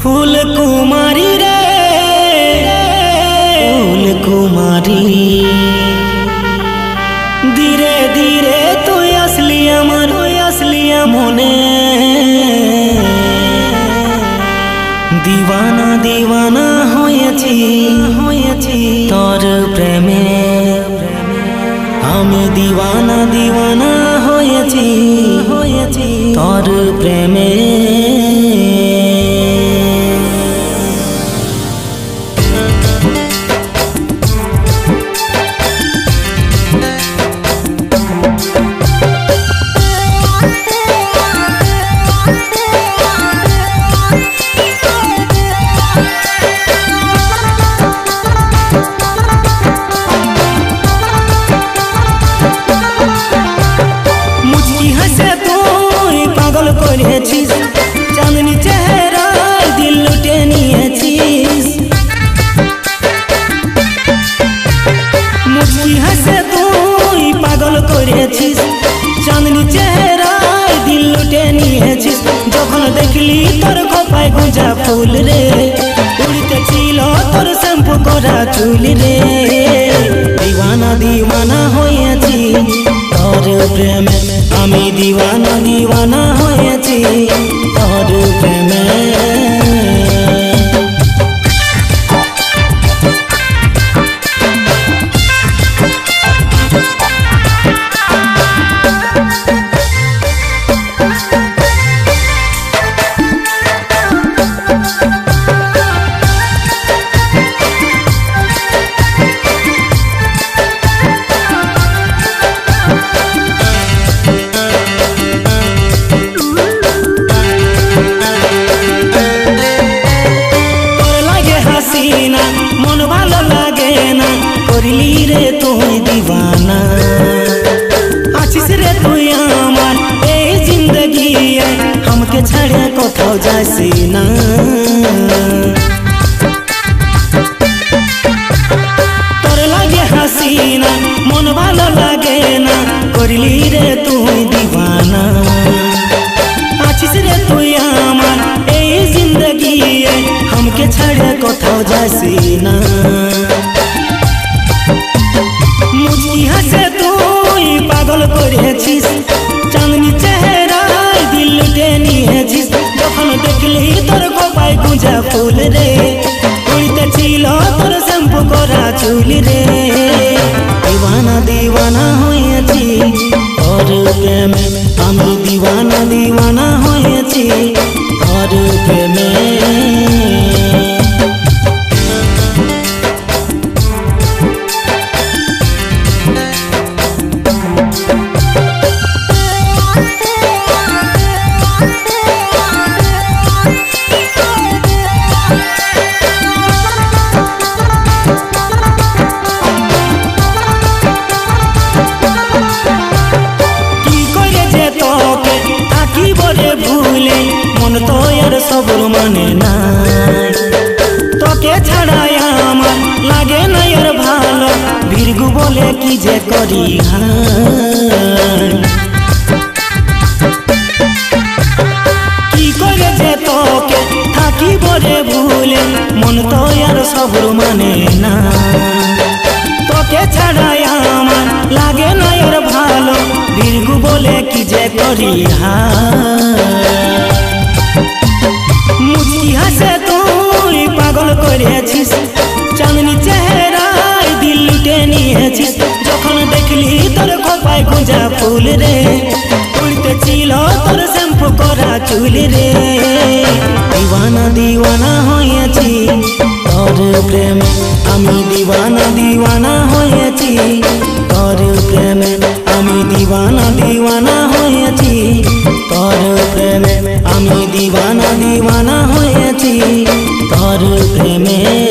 फूल कुमारी रे फूल कुमारी धीरे धीरे तो असली मने दीवाना दीवाना होयेছি तोर प्रेमे आमी दीवाना दीवाना होयेছি तोर प्रेमे चांदनी चेहरा दिल लुटे निয়েছিস मुझकी हंसे তুই পাগল করেছিস चांदनी चेहरा दिल लुटे নিয়েছিস যখন দেখলি তোর খোপায় গুঁজা ফুল রে উড়িতে ছিল তোর শ্যাম্পু করা চুল রে दीवाना दीवाना হয়েছি তোর প্রেমে আমি दीवाना दीवाना হয়েছি তোর প্রেমে रे तुई दीवाना आছিস रे तुई আমার এই जिंदगी हमके छाड़े कोথাও যাইছি না তোর লাগে হাসিনা মন ভালো লাগে না করলি রে তুই दीवाना आছিস রে তুই আমার এই जिंदगी हमके छाड़े কোথাও যাইছি না मुझकी हंसे তুই পাগল করেছিস চাঁদনি চেহারায় দিল লুটে নিয়েছিস যখন দেখলি তোর খোপায় গুঁজা ফুল রে উড়িতে ছিল তোর শ্যাম্পু করা চুল রে दीवाना दीवाना হয়েছি তোর প্রেমে আমি दीवाना दीवाना হয়েছি তোর প্রেমে मन तो यार सबर माने ना তোকে ছাড়াই আমার লাগে না यार ভালো ভিরগু বলে কি যে করি কি করে যে তোকে থাকি বলে ভুলে মন তো यार সবর মানে না তোকে ছাড়াই আমার লাগে না यार ভালো ভিরগু বলে কি যে করি मुझकी हंसे তুই পাগল করেছিস চাঁদনি চেহারায় দিল লুটে নিয়েছিস যখন দেখলি তোর খোপায় গুঁজা ফুল রে উড়িতে ছিল তোর শ্যাম্পু করা চুল রে दीवाना दीवाना হয়েছি তোর প্রেমে আমি दीवाना दीवाना হয়েছি তোর প্রেমে আমি दीवाना दीवाना হয়েছি তোর প্রেমে আমি दीवाना दीवाना হয়েছি তোর প্রেমে।